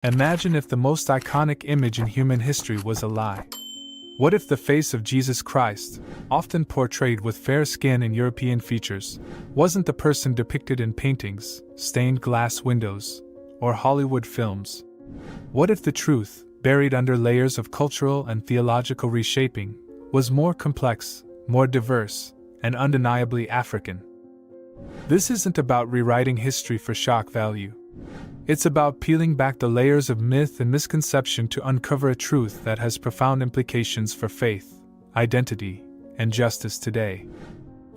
Imagine if the most iconic image in human history was a lie. What if the face of Jesus Christ, often portrayed with fair skin and European features, wasn't the person depicted in paintings, stained glass windows, or Hollywood films? What if the truth, buried under layers of cultural and theological reshaping, was more complex, more diverse, and undeniably African? This isn't about rewriting history for shock value. It's about peeling back the layers of myth and misconception to uncover a truth that has profound implications for faith, identity, and justice today.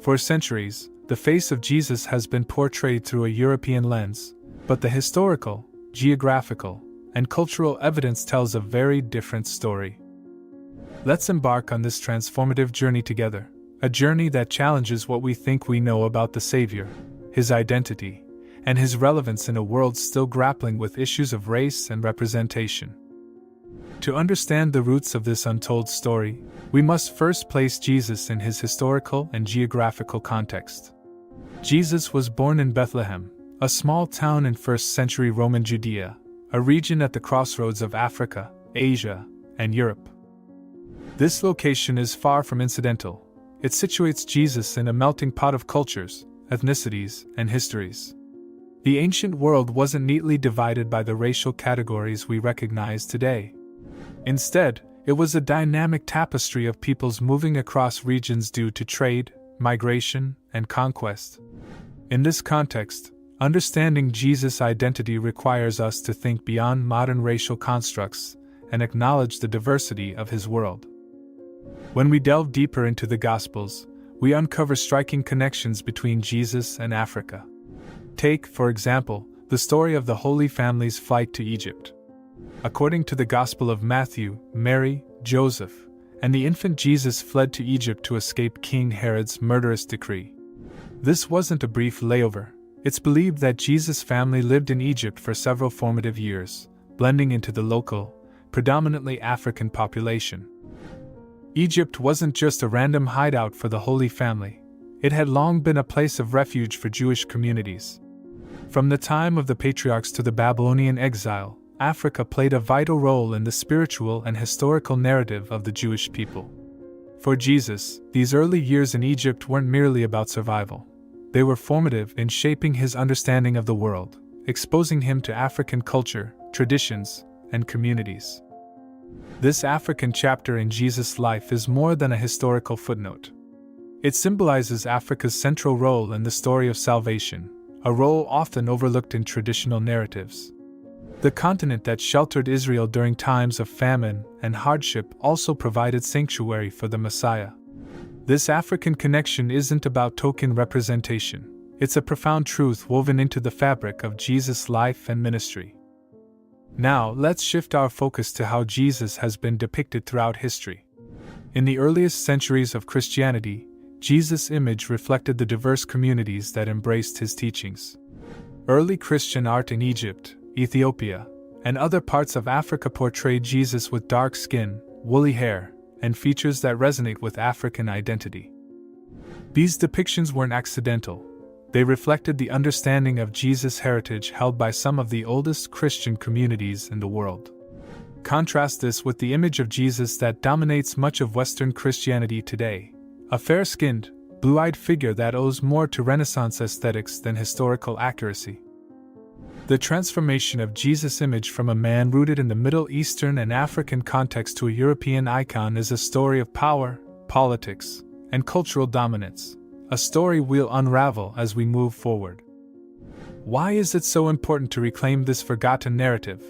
For centuries, the face of Jesus has been portrayed through a European lens, but the historical, geographical, and cultural evidence tells a very different story. Let's embark on this transformative journey together, a journey that challenges what we think we know about the Savior, his identity, and his relevance in a world still grappling with issues of race and representation. To understand the roots of this untold story, we must first place Jesus in his historical and geographical context. Jesus was born in Bethlehem, a small town in 1st century Roman Judea, a region at the crossroads of Africa, Asia, and Europe. This location is far from incidental. It situates Jesus in a melting pot of cultures, ethnicities, and histories. The ancient world wasn't neatly divided by the racial categories we recognize today. Instead, it was a dynamic tapestry of peoples moving across regions due to trade, migration, and conquest. In this context, understanding Jesus' identity requires us to think beyond modern racial constructs and acknowledge the diversity of his world. When we delve deeper into the Gospels, we uncover striking connections between Jesus and Africa. Take, for example, the story of the Holy Family's flight to Egypt. According to the Gospel of Matthew, Mary, Joseph, and the infant Jesus fled to Egypt to escape King Herod's murderous decree. This wasn't a brief layover. It's believed that Jesus' family lived in Egypt for several formative years, blending into the local, predominantly African population. Egypt wasn't just a random hideout for the Holy Family. It had long been a place of refuge for Jewish communities. From the time of the patriarchs to the Babylonian exile, Africa played a vital role in the spiritual and historical narrative of the Jewish people. For Jesus, these early years in Egypt weren't merely about survival. They were formative in shaping his understanding of the world, exposing him to African culture, traditions, and communities. This African chapter in Jesus' life is more than a historical footnote. It symbolizes Africa's central role in the story of salvation, a role often overlooked in traditional narratives. The continent that sheltered Israel during times of famine and hardship also provided sanctuary for the Messiah. This African connection isn't about token representation, it's a profound truth woven into the fabric of Jesus' life and ministry. Now, let's shift our focus to how Jesus has been depicted throughout history. In the earliest centuries of Christianity, Jesus' image reflected the diverse communities that embraced his teachings. Early Christian art in Egypt, Ethiopia, and other parts of Africa portrayed Jesus with dark skin, woolly hair, and features that resonate with African identity. These depictions weren't accidental. They reflected the understanding of Jesus' heritage held by some of the oldest Christian communities in the world. Contrast this with the image of Jesus that dominates much of Western Christianity today. A fair-skinned, blue-eyed figure that owes more to Renaissance aesthetics than historical accuracy. The transformation of Jesus' image from a man rooted in the Middle Eastern and African context to a European icon is a story of power, politics, and cultural dominance, a story we'll unravel as we move forward. Why is it so important to reclaim this forgotten narrative?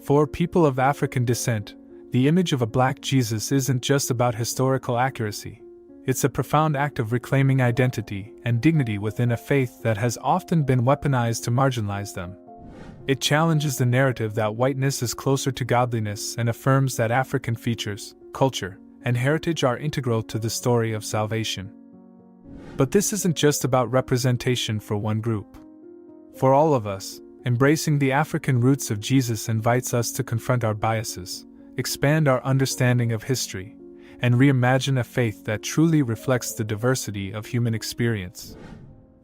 For people of African descent, the image of a black Jesus isn't just about historical accuracy. It's a profound act of reclaiming identity and dignity within a faith that has often been weaponized to marginalize them. It challenges the narrative that whiteness is closer to godliness and affirms that African features, culture, and heritage are integral to the story of salvation. But this isn't just about representation for one group. For all of us, embracing the African roots of Jesus invites us to confront our biases, expand our understanding of history, and reimagine a faith that truly reflects the diversity of human experience.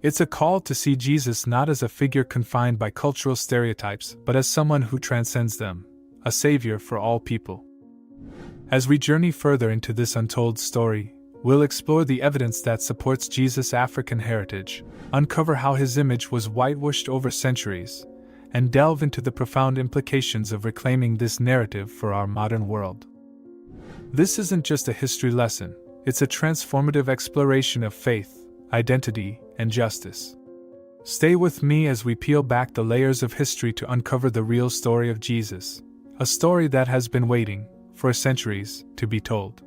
It's a call to see Jesus not as a figure confined by cultural stereotypes, but as someone who transcends them, a savior for all people. As we journey further into this untold story, we'll explore the evidence that supports Jesus' African heritage, uncover how his image was whitewashed over centuries, and delve into the profound implications of reclaiming this narrative for our modern world. This isn't just a history lesson, it's a transformative exploration of faith, identity, and justice. Stay with me as we peel back the layers of history to uncover the real story of Jesus, a story that has been waiting, for centuries, to be told.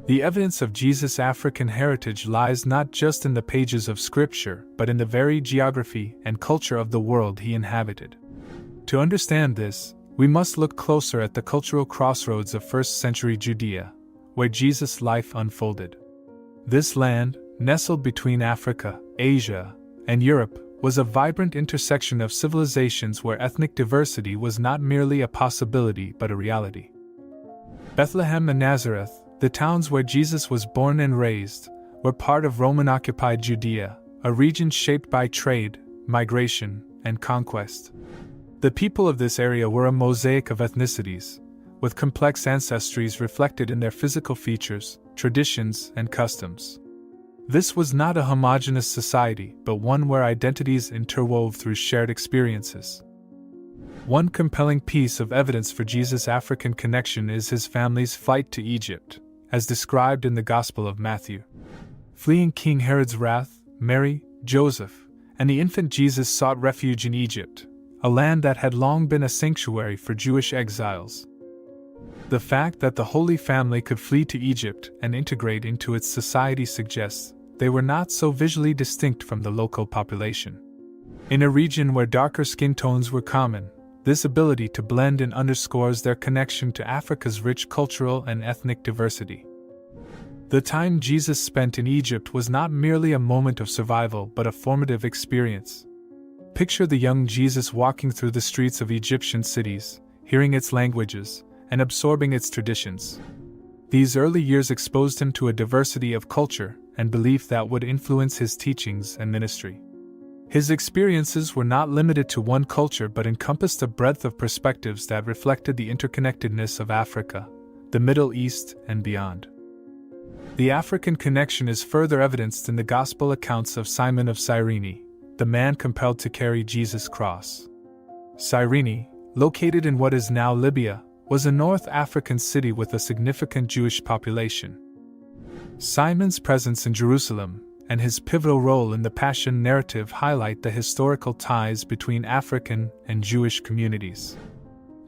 The evidence of Jesus' African heritage lies not just in the pages of Scripture, but in the very geography and culture of the world he inhabited. To understand this, we must look closer at the cultural crossroads of first-century Judea, where Jesus' life unfolded. This land, nestled between Africa, Asia, and Europe, was a vibrant intersection of civilizations where ethnic diversity was not merely a possibility but a reality. Bethlehem and Nazareth, the towns where Jesus was born and raised, were part of Roman-occupied Judea, a region shaped by trade, migration, and conquest. The people of this area were a mosaic of ethnicities, with complex ancestries reflected in their physical features, traditions, and customs. This was not a homogeneous society, but one where identities interwove through shared experiences. One compelling piece of evidence for Jesus' African connection is his family's flight to Egypt, as described in the Gospel of Matthew. Fleeing King Herod's wrath, Mary, Joseph, and the infant Jesus sought refuge in Egypt, a land that had long been a sanctuary for Jewish exiles. The fact that the Holy Family could flee to Egypt and integrate into its society suggests they were not so visually distinct from the local population. In a region where darker skin tones were common, this ability to blend in underscores their connection to Africa's rich cultural and ethnic diversity. The time Jesus spent in Egypt was not merely a moment of survival but a formative experience. Picture the young Jesus walking through the streets of Egyptian cities, hearing its languages, and absorbing its traditions. These early years exposed him to a diversity of culture and belief that would influence his teachings and ministry. His experiences were not limited to one culture but encompassed a breadth of perspectives that reflected the interconnectedness of Africa, the Middle East, and beyond. The African connection is further evidenced in the Gospel accounts of Simon of Cyrene, the man compelled to carry Jesus' cross. Cyrene, located in what is now Libya, was a North African city with a significant Jewish population. Simon's presence in Jerusalem and his pivotal role in the Passion narrative highlight the historical ties between African and Jewish communities.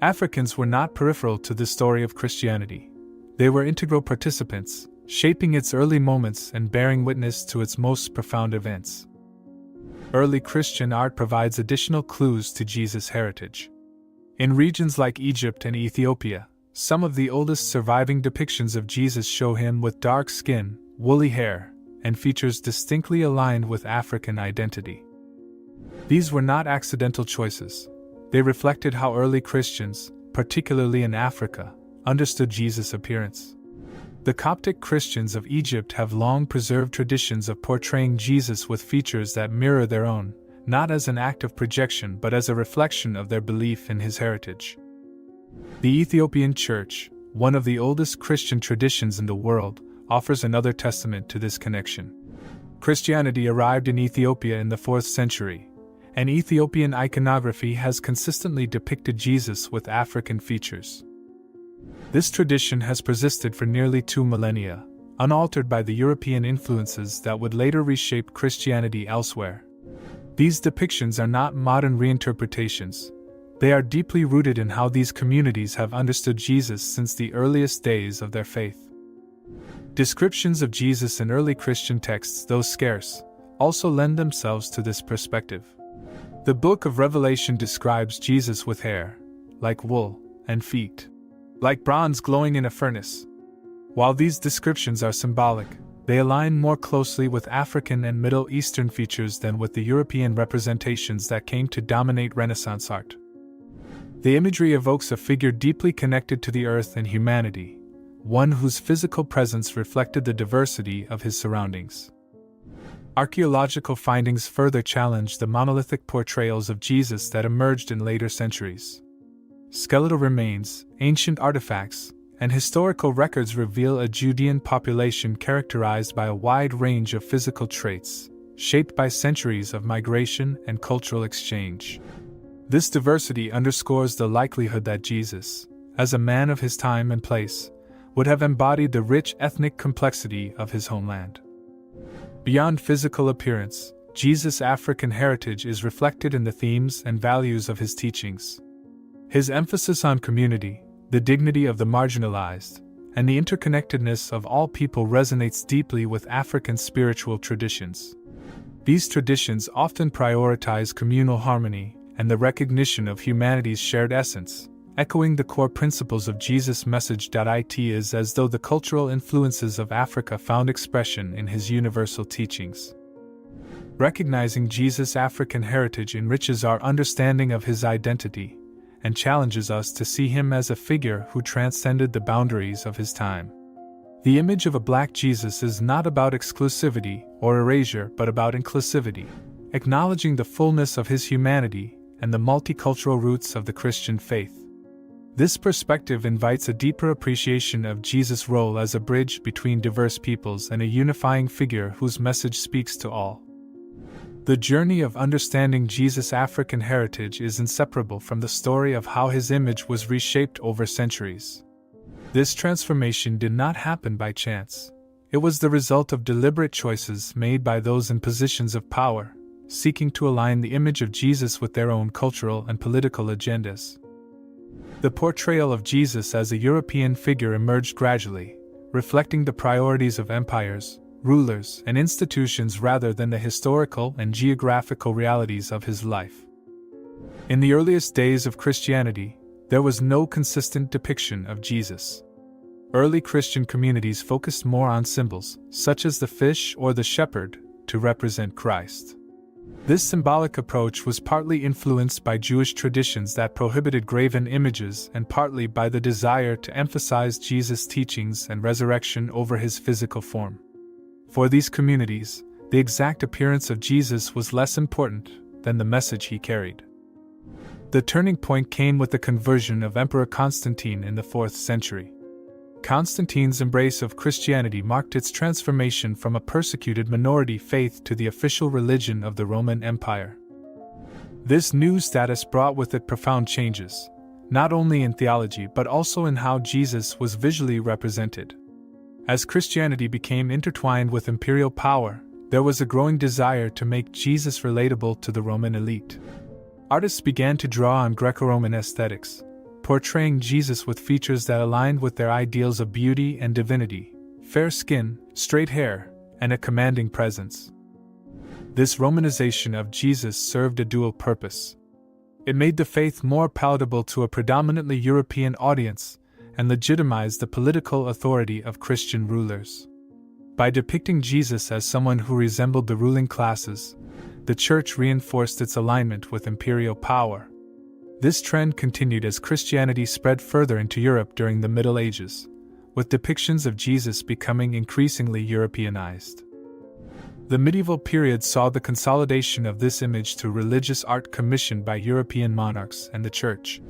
Africans were not peripheral to the story of Christianity. They were integral participants, shaping its early moments and bearing witness to its most profound events. Early Christian art provides additional clues to Jesus' heritage. In regions like Egypt and Ethiopia, some of the oldest surviving depictions of Jesus show him with dark skin, woolly hair, and features distinctly aligned with African identity. These were not accidental choices. They reflected how early Christians, particularly in Africa, understood Jesus' appearance. The Coptic Christians of Egypt have long preserved traditions of portraying Jesus with features that mirror their own, not as an act of projection but as a reflection of their belief in his heritage. The Ethiopian Church, one of the oldest Christian traditions in the world, offers another testament to this connection. Christianity arrived in Ethiopia in the 4th century, and Ethiopian iconography has consistently depicted Jesus with African features. This tradition has persisted for nearly 2 millennia, unaltered by the European influences that would later reshape Christianity elsewhere. These depictions are not modern reinterpretations. They are deeply rooted in how these communities have understood Jesus since the earliest days of their faith. Descriptions of Jesus in early Christian texts, though scarce, also lend themselves to this perspective. The book of Revelation describes Jesus with hair, like wool, and feet, like bronze glowing in a furnace. While these descriptions are symbolic, they align more closely with African and Middle Eastern features than with the European representations that came to dominate Renaissance art. The imagery evokes a figure deeply connected to the earth and humanity, one whose physical presence reflected the diversity of his surroundings. Archaeological findings further challenge the monolithic portrayals of Jesus that emerged in later centuries. Skeletal remains, ancient artifacts, and historical records reveal a Judean population characterized by a wide range of physical traits, shaped by centuries of migration and cultural exchange. This diversity underscores the likelihood that Jesus, as a man of his time and place, would have embodied the rich ethnic complexity of his homeland. Beyond physical appearance, Jesus' African heritage is reflected in the themes and values of his teachings. His emphasis on community, the dignity of the marginalized, and the interconnectedness of all people resonates deeply with African spiritual traditions. These traditions often prioritize communal harmony and the recognition of humanity's shared essence, echoing the core principles of Jesus' message. It is as though the cultural influences of Africa found expression in his universal teachings. Recognizing Jesus' African heritage enriches our understanding of his identity and challenges us to see him as a figure who transcended the boundaries of his time. The image of a Black Jesus is not about exclusivity or erasure but about inclusivity, acknowledging the fullness of his humanity and the multicultural roots of the Christian faith. This perspective invites a deeper appreciation of Jesus' role as a bridge between diverse peoples and a unifying figure whose message speaks to all. The journey of understanding Jesus' African heritage is inseparable from the story of how his image was reshaped over centuries. This transformation did not happen by chance. It was the result of deliberate choices made by those in positions of power, seeking to align the image of Jesus with their own cultural and political agendas. The portrayal of Jesus as a European figure emerged gradually, reflecting the priorities of empires, rulers, and institutions rather than the historical and geographical realities of his life. In the earliest days of Christianity, there was no consistent depiction of Jesus. Early Christian communities focused more on symbols, such as the fish or the shepherd, to represent Christ. This symbolic approach was partly influenced by Jewish traditions that prohibited graven images and partly by the desire to emphasize Jesus' teachings and resurrection over his physical form. For these communities, the exact appearance of Jesus was less important than the message he carried. The turning point came with the conversion of Emperor Constantine in the 4th century. Constantine's embrace of Christianity marked its transformation from a persecuted minority faith to the official religion of the Roman Empire. This new status brought with it profound changes, not only in theology but also in how Jesus was visually represented. As Christianity became intertwined with imperial power, there was a growing desire to make Jesus relatable to the Roman elite. Artists began to draw on Greco-Roman aesthetics, portraying Jesus with features that aligned with their ideals of beauty and divinity: fair skin, straight hair, and a commanding presence. This Romanization of Jesus served a dual purpose. It made the faith more palatable to a predominantly European audience and legitimized the political authority of Christian rulers. By depicting Jesus as someone who resembled the ruling classes, the Church reinforced its alignment with imperial power. This trend continued as Christianity spread further into Europe during the Middle Ages, with depictions of Jesus becoming increasingly Europeanized. The medieval period saw the consolidation of this image through religious art commissioned by European monarchs and the Church.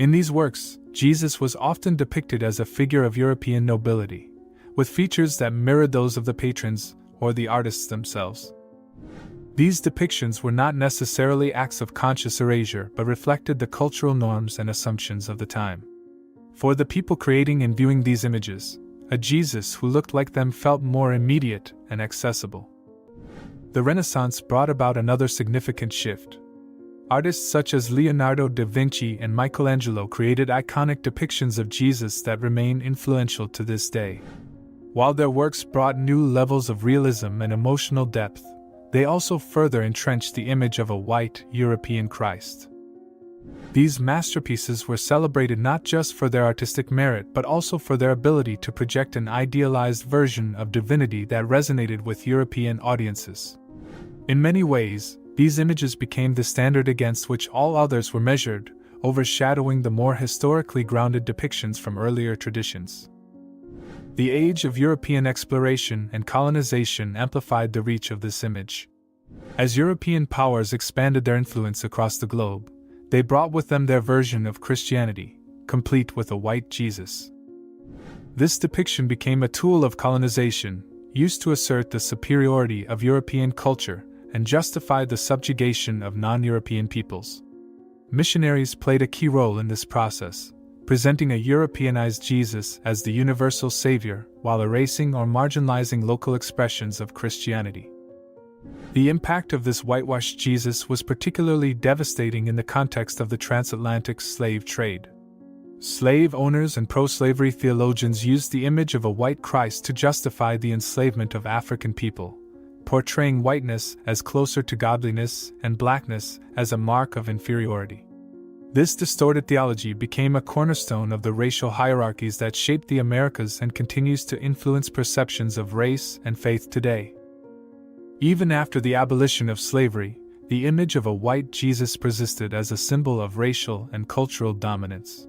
In these works, Jesus was often depicted as a figure of European nobility, with features that mirrored those of the patrons or the artists themselves. These depictions were not necessarily acts of conscious erasure but reflected the cultural norms and assumptions of the time. For the people creating and viewing these images, a Jesus who looked like them felt more immediate and accessible. The Renaissance brought about another significant shift. Artists such as Leonardo da Vinci and Michelangelo created iconic depictions of Jesus that remain influential to this day. While their works brought new levels of realism and emotional depth, they also further entrenched the image of a white, European Christ. These masterpieces were celebrated not just for their artistic merit but also for their ability to project an idealized version of divinity that resonated with European audiences. In many ways, these images became the standard against which all others were measured, overshadowing the more historically grounded depictions from earlier traditions. The age of European exploration and colonization amplified the reach of this image. As European powers expanded their influence across the globe, they brought with them their version of Christianity, complete with a white Jesus. This depiction became a tool of colonization, used to assert the superiority of European culture and justify the subjugation of non-European peoples. Missionaries played a key role in this process, presenting a Europeanized Jesus as the universal savior while erasing or marginalizing local expressions of Christianity. The impact of this whitewashed Jesus was particularly devastating in the context of the transatlantic slave trade. Slave owners and pro-slavery theologians used the image of a white Christ to justify the enslavement of African people, portraying whiteness as closer to godliness and blackness as a mark of inferiority. This distorted theology became a cornerstone of the racial hierarchies that shaped the Americas and continues to influence perceptions of race and faith today. Even after the abolition of slavery, the image of a white Jesus persisted as a symbol of racial and cultural dominance.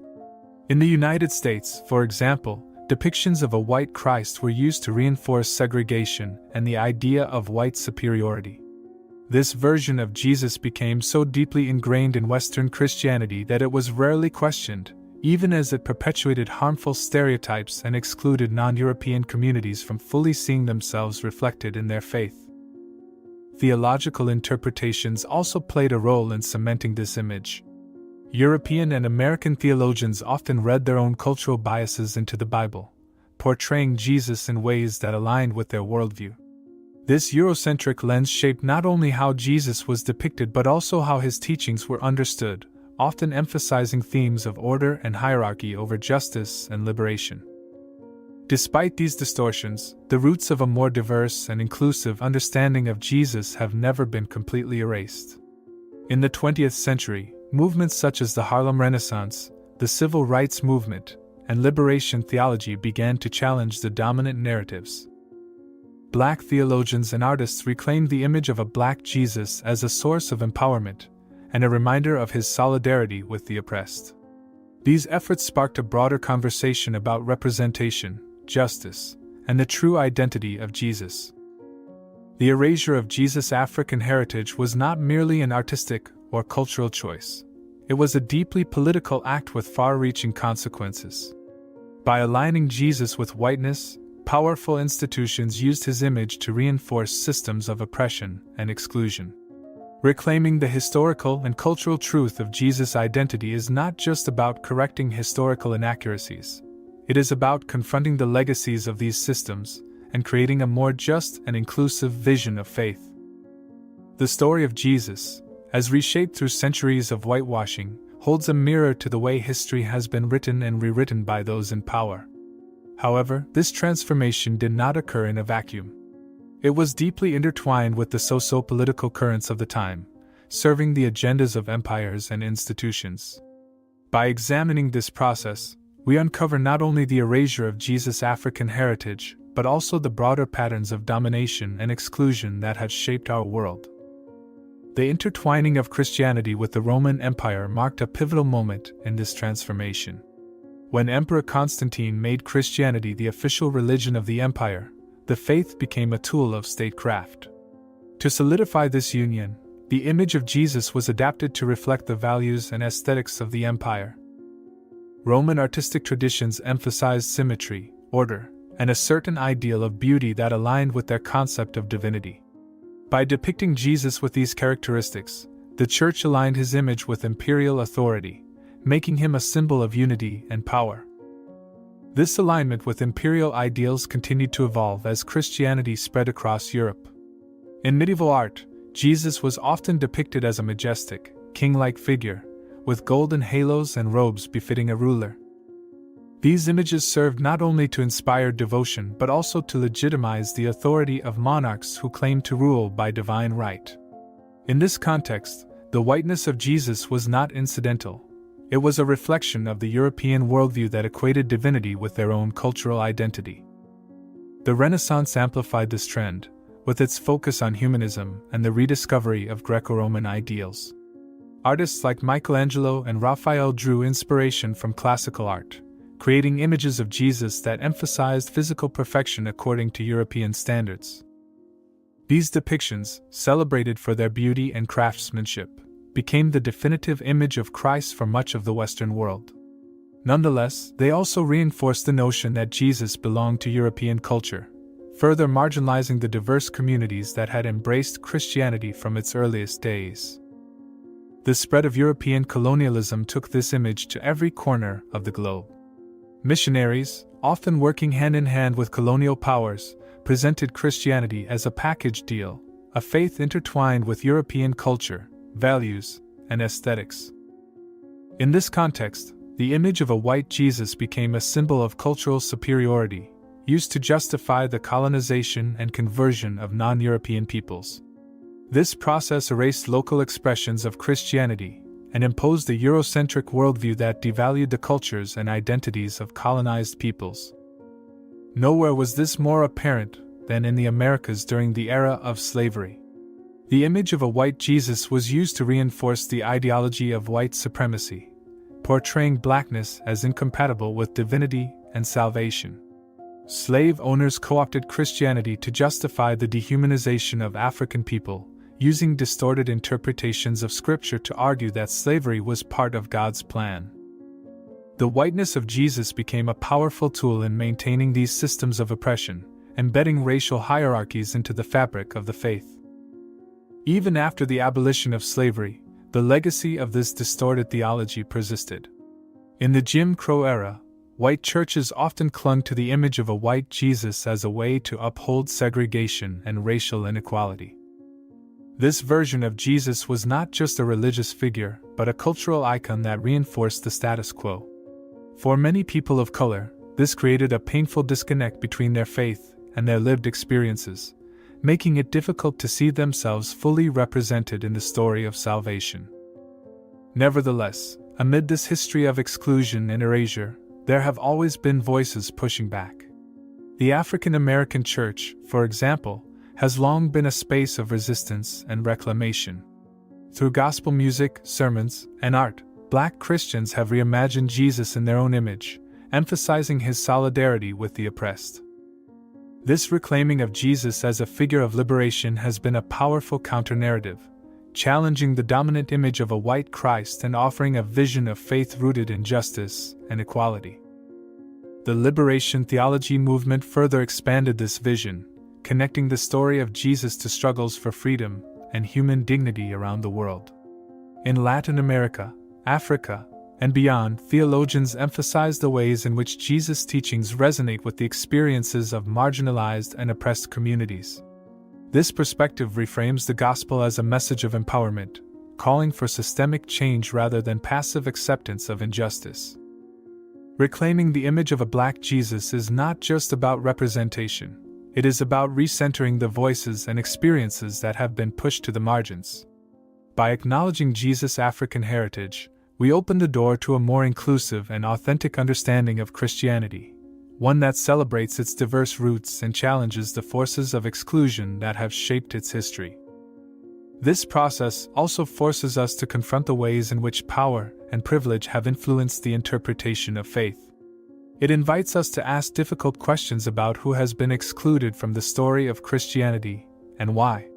In the United States, for example, depictions of a white Christ were used to reinforce segregation and the idea of white superiority. This version of Jesus became so deeply ingrained in Western Christianity that it was rarely questioned, even as it perpetuated harmful stereotypes and excluded non-European communities from fully seeing themselves reflected in their faith. Theological interpretations also played a role in cementing this image. European and American theologians often read their own cultural biases into the Bible, portraying Jesus in ways that aligned with their worldview. This Eurocentric lens shaped not only how Jesus was depicted but also how his teachings were understood, often emphasizing themes of order and hierarchy over justice and liberation. Despite these distortions, the roots of a more diverse and inclusive understanding of Jesus have never been completely erased. In the 20th century, movements such as the Harlem Renaissance, the Civil Rights Movement, and liberation theology began to challenge the dominant narratives. Black theologians and artists reclaimed the image of a black Jesus as a source of empowerment and a reminder of his solidarity with the oppressed. These efforts sparked a broader conversation about representation, justice, and the true identity of Jesus. The erasure of Jesus' African heritage was not merely an artistic or cultural choice. It was a deeply political act with far-reaching consequences. By aligning Jesus with whiteness, powerful institutions used his image to reinforce systems of oppression and exclusion. Reclaiming the historical and cultural truth of Jesus' identity is not just about correcting historical inaccuracies. It is about confronting the legacies of these systems and creating a more just and inclusive vision of faith. The story of Jesus, as reshaped through centuries of whitewashing, holds a mirror to the way history has been written and rewritten by those in power. However, this transformation did not occur in a vacuum. It was deeply intertwined with the socio-political currents of the time, serving the agendas of empires and institutions. By examining this process, we uncover not only the erasure of Jesus' African heritage, but also the broader patterns of domination and exclusion that had shaped our world. The intertwining of Christianity with the Roman Empire marked a pivotal moment in this transformation. When Emperor Constantine made Christianity the official religion of the empire, the faith became a tool of statecraft. To solidify this union, the image of Jesus was adapted to reflect the values and aesthetics of the empire. Roman artistic traditions emphasized symmetry, order, and a certain ideal of beauty that aligned with their concept of divinity. By depicting Jesus with these characteristics, the Church aligned his image with imperial authority, making him a symbol of unity and power. This alignment with imperial ideals continued to evolve as Christianity spread across Europe. In medieval art, Jesus was often depicted as a majestic, king-like figure, with golden halos and robes befitting a ruler. These images served not only to inspire devotion but also to legitimize the authority of monarchs who claimed to rule by divine right. In this context, the whiteness of Jesus was not incidental. It was a reflection of the European worldview that equated divinity with their own cultural identity. The Renaissance amplified this trend, with its focus on humanism and the rediscovery of Greco-Roman ideals. Artists like Michelangelo and Raphael drew inspiration from classical art, creating images of Jesus that emphasized physical perfection according to European standards. These depictions, celebrated for their beauty and craftsmanship, became the definitive image of Christ for much of the Western world. Nonetheless, they also reinforced the notion that Jesus belonged to European culture, further marginalizing the diverse communities that had embraced Christianity from its earliest days. The spread of European colonialism took this image to every corner of the globe. Missionaries, often working hand in hand with colonial powers, presented Christianity as a package deal, a faith intertwined with European culture, values, and aesthetics. In this context, the image of a white Jesus became a symbol of cultural superiority, used to justify the colonization and conversion of non-European peoples. This process erased local expressions of Christianity and imposed a Eurocentric worldview that devalued the cultures and identities of colonized peoples. Nowhere was this more apparent than in the Americas during the era of slavery. The image of a white Jesus was used to reinforce the ideology of white supremacy, portraying blackness as incompatible with divinity and salvation. Slave owners co-opted Christianity to justify the dehumanization of African people, using distorted interpretations of Scripture to argue that slavery was part of God's plan. The whiteness of Jesus became a powerful tool in maintaining these systems of oppression, embedding racial hierarchies into the fabric of the faith. Even after the abolition of slavery, the legacy of this distorted theology persisted. In the Jim Crow era, white churches often clung to the image of a white Jesus as a way to uphold segregation and racial inequality. This version of Jesus was not just a religious figure, but a cultural icon that reinforced the status quo. For many people of color, this created a painful disconnect between their faith and their lived experiences, making it difficult to see themselves fully represented in the story of salvation. Nevertheless, amid this history of exclusion and erasure, there have always been voices pushing back. The African American Church, for example, has long been a space of resistance and reclamation. Through gospel music, sermons, and art, Black Christians have reimagined Jesus in their own image, emphasizing his solidarity with the oppressed. This reclaiming of Jesus as a figure of liberation has been a powerful counter-narrative, challenging the dominant image of a white Christ and offering a vision of faith rooted in justice and equality. The liberation theology movement further expanded this vision, connecting the story of Jesus to struggles for freedom and human dignity around the world. In Latin America, Africa, and beyond, theologians emphasize the ways in which Jesus' teachings resonate with the experiences of marginalized and oppressed communities. This perspective reframes the gospel as a message of empowerment, calling for systemic change rather than passive acceptance of injustice. Reclaiming the image of a Black Jesus is not just about representation, it is about recentering the voices and experiences that have been pushed to the margins. By acknowledging Jesus' African heritage, we open the door to a more inclusive and authentic understanding of Christianity, one that celebrates its diverse roots and challenges the forces of exclusion that have shaped its history. This process also forces us to confront the ways in which power and privilege have influenced the interpretation of faith. It invites us to ask difficult questions about who has been excluded from the story of Christianity and why.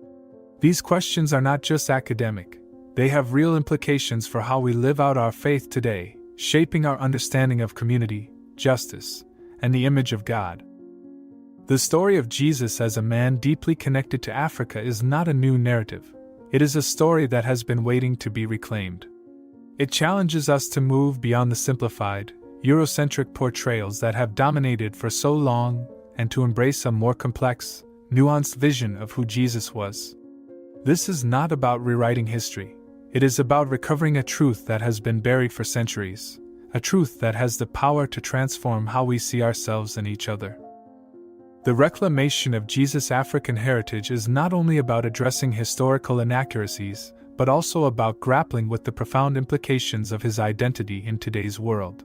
These questions are not just academic. They have real implications for how we live out our faith today, shaping our understanding of community, justice, and the image of God. The story of Jesus as a man deeply connected to Africa is not a new narrative. It is a story that has been waiting to be reclaimed. It challenges us to move beyond the simplified, Eurocentric portrayals that have dominated for so long and to embrace a more complex, nuanced vision of who Jesus was. This is not about rewriting history. It is about recovering a truth that has been buried for centuries, a truth that has the power to transform how we see ourselves and each other. The reclamation of Jesus' African heritage is not only about addressing historical inaccuracies, but also about grappling with the profound implications of his identity in today's world.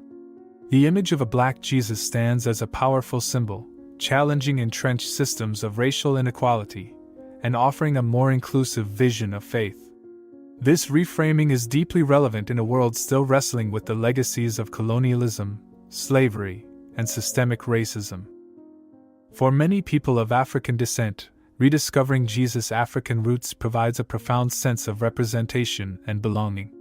The image of a Black Jesus stands as a powerful symbol, challenging entrenched systems of racial inequality and offering a more inclusive vision of faith. This reframing is deeply relevant in a world still wrestling with the legacies of colonialism, slavery, and systemic racism. For many people of African descent, rediscovering Jesus' African roots provides a profound sense of representation and belonging.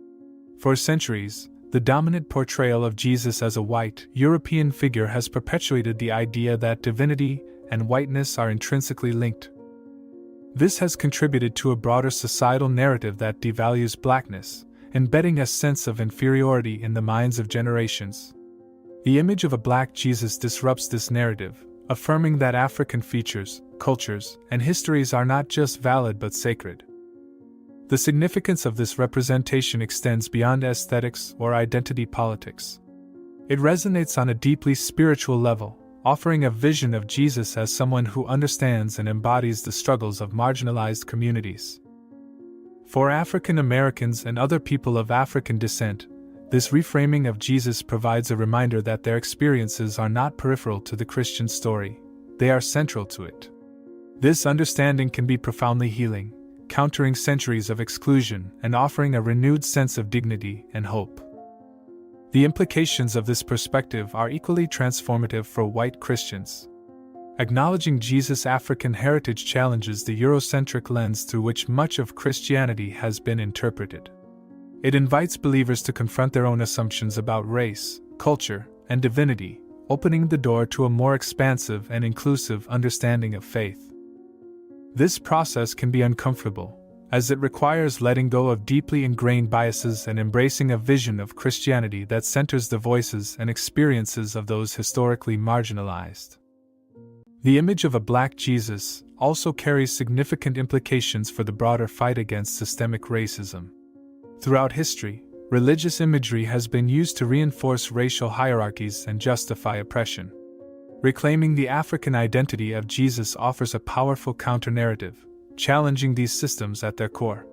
For centuries, the dominant portrayal of Jesus as a white, European figure has perpetuated the idea that divinity and whiteness are intrinsically linked. This has contributed to a broader societal narrative that devalues blackness, embedding a sense of inferiority in the minds of generations. The image of a black Jesus disrupts this narrative, affirming that African features, cultures, and histories are not just valid but sacred. The significance of this representation extends beyond aesthetics or identity politics. It resonates on a deeply spiritual level, offering a vision of Jesus as someone who understands and embodies the struggles of marginalized communities. For African Americans and other people of African descent, this reframing of Jesus provides a reminder that their experiences are not peripheral to the Christian story, they are central to it. This understanding can be profoundly healing, countering centuries of exclusion and offering a renewed sense of dignity and hope. The implications of this perspective are equally transformative for white Christians. Acknowledging Jesus' African heritage challenges the Eurocentric lens through which much of Christianity has been interpreted. It invites believers to confront their own assumptions about race, culture, and divinity, opening the door to a more expansive and inclusive understanding of faith. This process can be uncomfortable, as it requires letting go of deeply ingrained biases and embracing a vision of Christianity that centers the voices and experiences of those historically marginalized. The image of a black Jesus also carries significant implications for the broader fight against systemic racism. Throughout history, religious imagery has been used to reinforce racial hierarchies and justify oppression. Reclaiming the African identity of Jesus offers a powerful counter-narrative, challenging these systems at their core.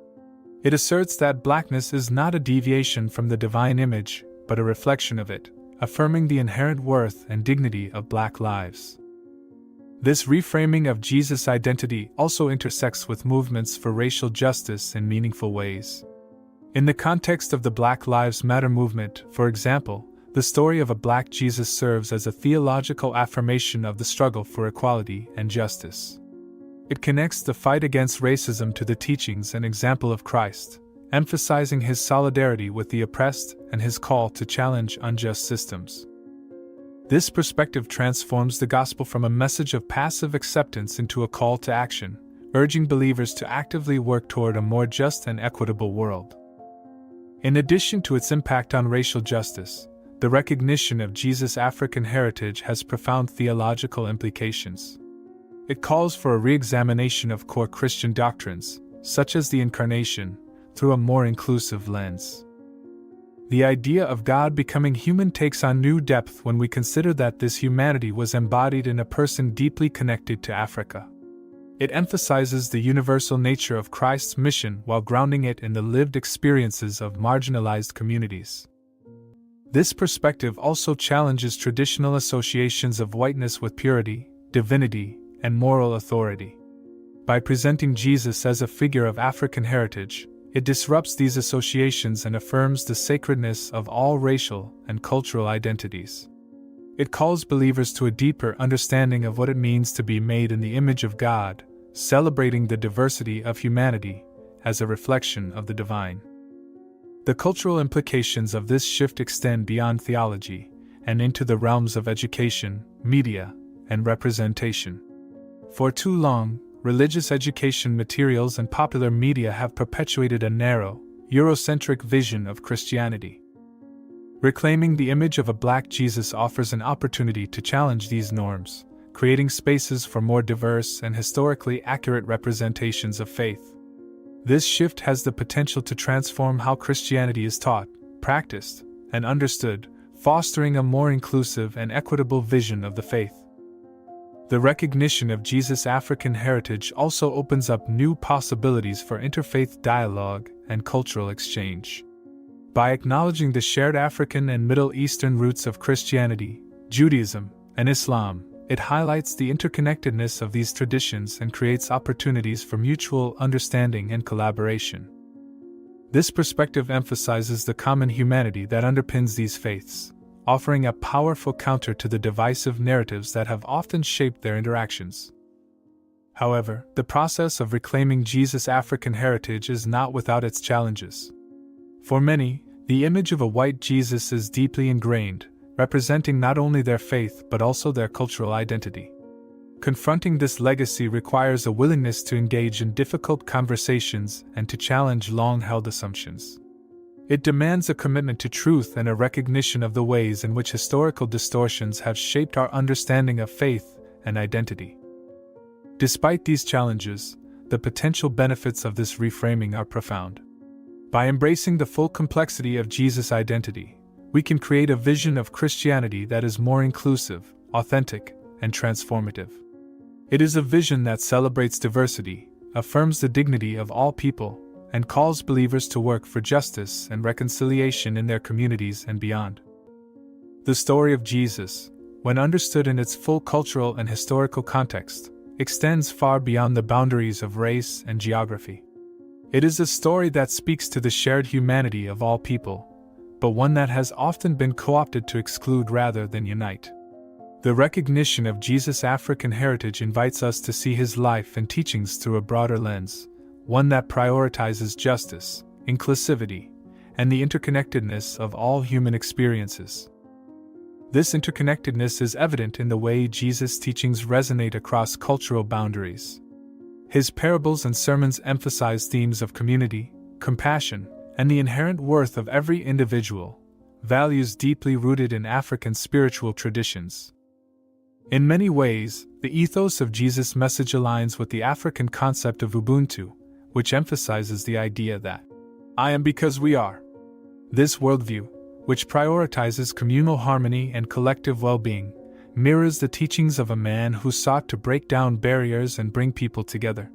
It asserts that blackness is not a deviation from the divine image, but a reflection of it, affirming the inherent worth and dignity of black lives. This reframing of Jesus' identity also intersects with movements for racial justice in meaningful ways. In the context of the Black Lives Matter movement, for example, the story of a black Jesus serves as a theological affirmation of the struggle for equality and justice. It connects the fight against racism to the teachings and example of Christ, emphasizing his solidarity with the oppressed and his call to challenge unjust systems. This perspective transforms the gospel from a message of passive acceptance into a call to action, urging believers to actively work toward a more just and equitable world. In addition to its impact on racial justice, the recognition of Jesus' African heritage has profound theological implications. It calls for a re-examination of core Christian doctrines, such as the Incarnation, through a more inclusive lens. The idea of God becoming human takes on new depth when we consider that this humanity was embodied in a person deeply connected to Africa. It emphasizes the universal nature of Christ's mission while grounding it in the lived experiences of marginalized communities. This perspective also challenges traditional associations of whiteness with purity, divinity, and moral authority. By presenting Jesus as a figure of African heritage, it disrupts these associations and affirms the sacredness of all racial and cultural identities. It calls believers to a deeper understanding of what it means to be made in the image of God, celebrating the diversity of humanity as a reflection of the divine. The cultural implications of this shift extend beyond theology and into the realms of education, media, and representation. For too long, religious education materials and popular media have perpetuated a narrow, Eurocentric vision of Christianity. Reclaiming the image of a black Jesus offers an opportunity to challenge these norms, creating spaces for more diverse and historically accurate representations of faith. This shift has the potential to transform how Christianity is taught, practiced, and understood, fostering a more inclusive and equitable vision of the faith. The recognition of Jesus' African heritage also opens up new possibilities for interfaith dialogue and cultural exchange. By acknowledging the shared African and Middle Eastern roots of Christianity, Judaism, and Islam, it highlights the interconnectedness of these traditions and creates opportunities for mutual understanding and collaboration. This perspective emphasizes the common humanity that underpins these faiths, offering a powerful counter to the divisive narratives that have often shaped their interactions. However, the process of reclaiming Jesus' African heritage is not without its challenges. For many, the image of a white Jesus is deeply ingrained, representing not only their faith but also their cultural identity. Confronting this legacy requires a willingness to engage in difficult conversations and to challenge long-held assumptions. It demands a commitment to truth and a recognition of the ways in which historical distortions have shaped our understanding of faith and identity. Despite these challenges, the potential benefits of this reframing are profound. By embracing the full complexity of Jesus' identity, we can create a vision of Christianity that is more inclusive, authentic, and transformative. It is a vision that celebrates diversity, affirms the dignity of all people, and calls believers to work for justice and reconciliation in their communities and beyond. The story of Jesus, when understood in its full cultural and historical context, extends far beyond the boundaries of race and geography. It is a story that speaks to the shared humanity of all people, but one that has often been co-opted to exclude rather than unite. The recognition of Jesus' African heritage invites us to see his life and teachings through a broader lens, one that prioritizes justice, inclusivity, and the interconnectedness of all human experiences. This interconnectedness is evident in the way Jesus' teachings resonate across cultural boundaries. His parables and sermons emphasize themes of community, compassion, and the inherent worth of every individual, values deeply rooted in African spiritual traditions. In many ways, the ethos of Jesus' message aligns with the African concept of Ubuntu, which emphasizes the idea that I am because we are. This worldview, which prioritizes communal harmony and collective well-being, mirrors the teachings of a man who sought to break down barriers and bring people together.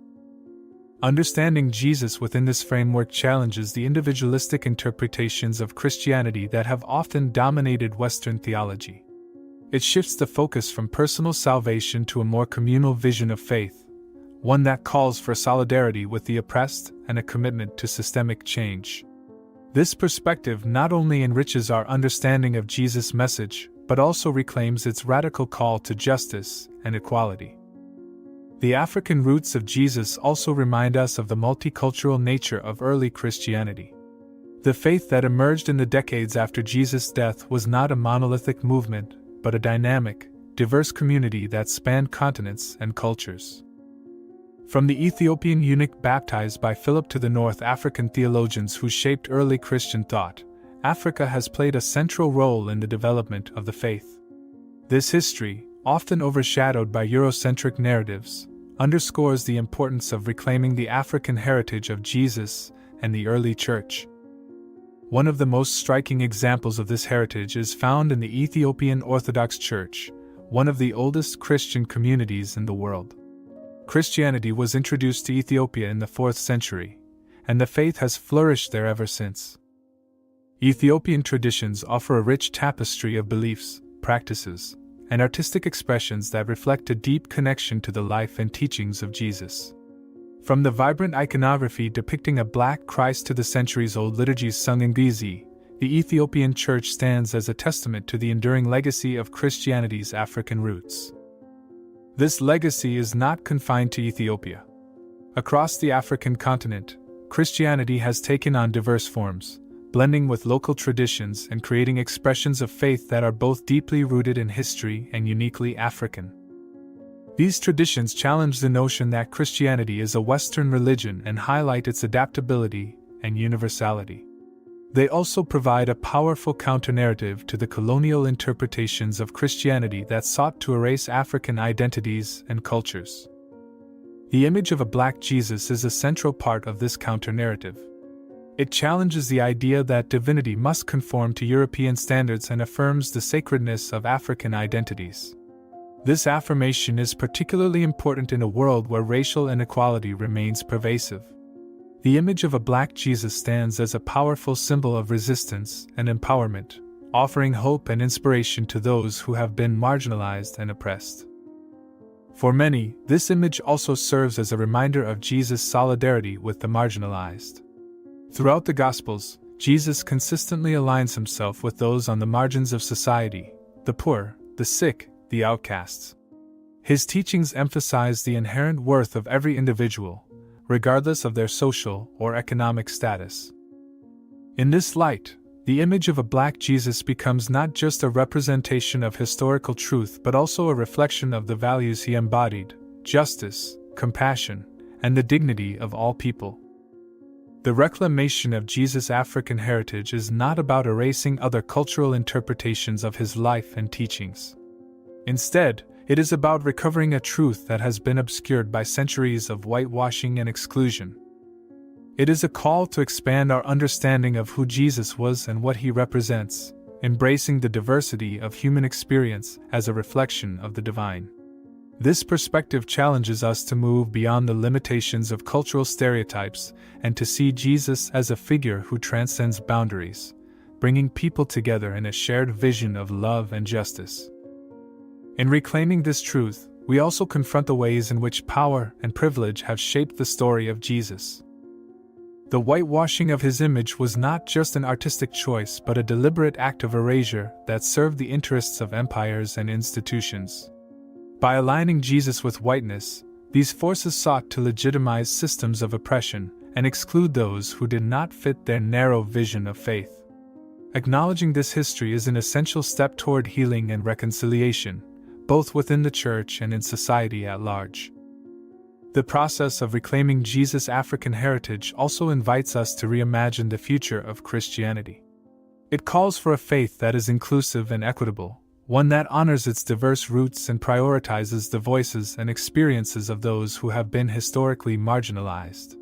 Understanding Jesus within this framework challenges the individualistic interpretations of Christianity that have often dominated Western theology. It shifts the focus from personal salvation to a more communal vision of faith, one that calls for solidarity with the oppressed and a commitment to systemic change. This perspective not only enriches our understanding of Jesus' message, but also reclaims its radical call to justice and equality. The African roots of Jesus also remind us of the multicultural nature of early Christianity. The faith that emerged in the decades after Jesus' death was not a monolithic movement, but a dynamic, diverse community that spanned continents and cultures. From the Ethiopian eunuch baptized by Philip to the North African theologians who shaped early Christian thought, Africa has played a central role in the development of the faith. This history, often overshadowed by Eurocentric narratives, underscores the importance of reclaiming the African heritage of Jesus and the early Church. One of the most striking examples of this heritage is found in the Ethiopian Orthodox Church, one of the oldest Christian communities in the world. Christianity was introduced to Ethiopia in the 4th century, and the faith has flourished there ever since. Ethiopian traditions offer a rich tapestry of beliefs, practices, and artistic expressions that reflect a deep connection to the life and teachings of Jesus. From the vibrant iconography depicting a black Christ to the centuries-old liturgies sung in Gizi, the Ethiopian Church stands as a testament to the enduring legacy of Christianity's African roots. This legacy is not confined to Ethiopia. Across the African continent, Christianity has taken on diverse forms, blending with local traditions and creating expressions of faith that are both deeply rooted in history and uniquely African. These traditions challenge the notion that Christianity is a Western religion and highlight its adaptability and universality. They also provide a powerful counter-narrative to the colonial interpretations of Christianity that sought to erase African identities and cultures. The image of a black Jesus is a central part of this counter-narrative. It challenges the idea that divinity must conform to European standards and affirms the sacredness of African identities. This affirmation is particularly important in a world where racial inequality remains pervasive. The image of a black Jesus stands as a powerful symbol of resistance and empowerment, offering hope and inspiration to those who have been marginalized and oppressed. For many, this image also serves as a reminder of Jesus' solidarity with the marginalized. Throughout the Gospels, Jesus consistently aligns himself with those on the margins of society, the poor, the sick, the outcasts. His teachings emphasize the inherent worth of every individual, regardless of their social or economic status. In this light, the image of a black Jesus becomes not just a representation of historical truth but also a reflection of the values he embodied: justice, compassion, and the dignity of all people. The reclamation of Jesus' African heritage is not about erasing other cultural interpretations of his life and teachings. Instead, it is about recovering a truth that has been obscured by centuries of whitewashing and exclusion. It is a call to expand our understanding of who Jesus was and what he represents, embracing the diversity of human experience as a reflection of the divine. This perspective challenges us to move beyond the limitations of cultural stereotypes and to see Jesus as a figure who transcends boundaries, bringing people together in a shared vision of love and justice. In reclaiming this truth, we also confront the ways in which power and privilege have shaped the story of Jesus. The whitewashing of his image was not just an artistic choice but a deliberate act of erasure that served the interests of empires and institutions. By aligning Jesus with whiteness, these forces sought to legitimize systems of oppression and exclude those who did not fit their narrow vision of faith. Acknowledging this history is an essential step toward healing and reconciliation, both within the church and in society at large. The process of reclaiming Jesus' African heritage also invites us to reimagine the future of Christianity. It calls for a faith that is inclusive and equitable, one that honors its diverse roots and prioritizes the voices and experiences of those who have been historically marginalized.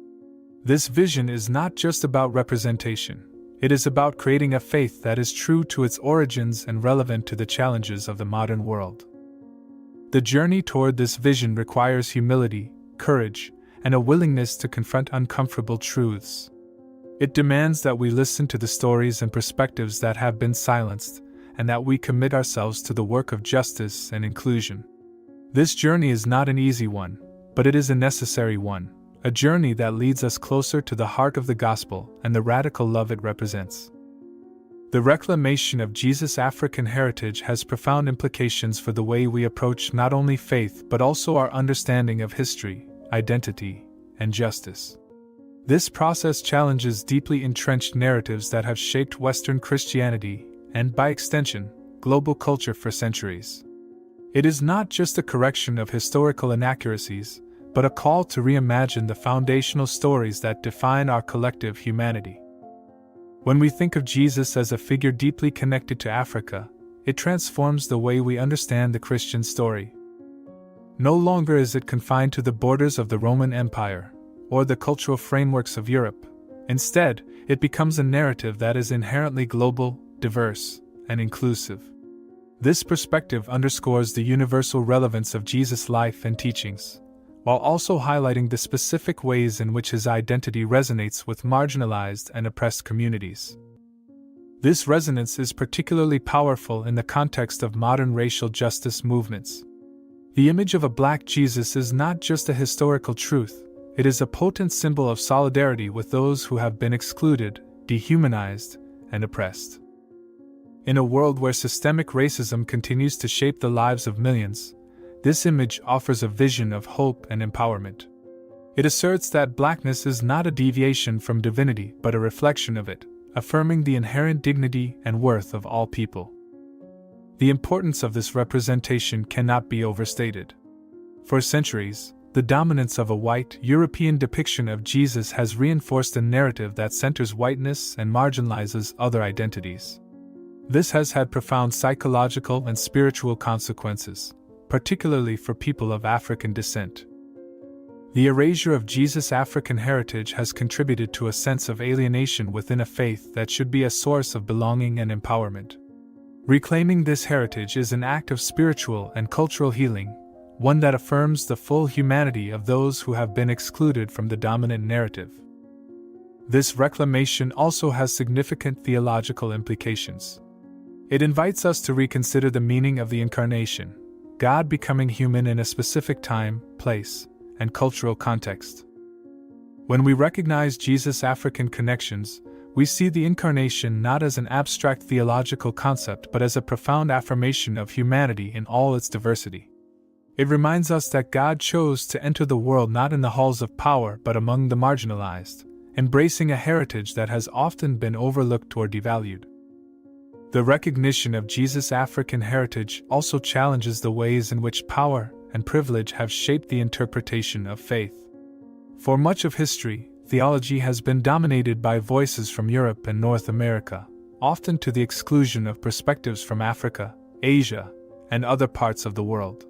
This vision is not just about representation, it is about creating a faith that is true to its origins and relevant to the challenges of the modern world. The journey toward this vision requires humility, courage, and a willingness to confront uncomfortable truths. It demands that we listen to the stories and perspectives that have been silenced, and that we commit ourselves to the work of justice and inclusion. This journey is not an easy one, but it is a necessary one, a journey that leads us closer to the heart of the gospel and the radical love it represents. The reclamation of Jesus' African heritage has profound implications for the way we approach not only faith but also our understanding of history, identity, and justice. This process challenges deeply entrenched narratives that have shaped Western Christianity and, by extension, global culture for centuries. It is not just a correction of historical inaccuracies, but a call to reimagine the foundational stories that define our collective humanity. When we think of Jesus as a figure deeply connected to Africa, it transforms the way we understand the Christian story. No longer is it confined to the borders of the Roman Empire or the cultural frameworks of Europe. Instead, it becomes a narrative that is inherently global, diverse, and inclusive. This perspective underscores the universal relevance of Jesus' life and teachings, while also highlighting the specific ways in which his identity resonates with marginalized and oppressed communities. This resonance is particularly powerful in the context of modern racial justice movements. The image of a black Jesus is not just a historical truth, it is a potent symbol of solidarity with those who have been excluded, dehumanized, and oppressed. In a world where systemic racism continues to shape the lives of millions, this image offers a vision of hope and empowerment. It asserts that blackness is not a deviation from divinity but a reflection of it, affirming the inherent dignity and worth of all people. The importance of this representation cannot be overstated. For centuries, the dominance of a white, European depiction of Jesus has reinforced a narrative that centers whiteness and marginalizes other identities. This has had profound psychological and spiritual consequences, particularly for people of African descent. The erasure of Jesus' African heritage has contributed to a sense of alienation within a faith that should be a source of belonging and empowerment. Reclaiming this heritage is an act of spiritual and cultural healing, one that affirms the full humanity of those who have been excluded from the dominant narrative. This reclamation also has significant theological implications. It invites us to reconsider the meaning of the Incarnation, God becoming human in a specific time, place, and cultural context. When we recognize Jesus' African connections, we see the Incarnation not as an abstract theological concept but as a profound affirmation of humanity in all its diversity. It reminds us that God chose to enter the world not in the halls of power but among the marginalized, embracing a heritage that has often been overlooked or devalued. The recognition of Jesus' African heritage also challenges the ways in which power and privilege have shaped the interpretation of faith. For much of history, theology has been dominated by voices from Europe and North America, often to the exclusion of perspectives from Africa, Asia, and other parts of the world.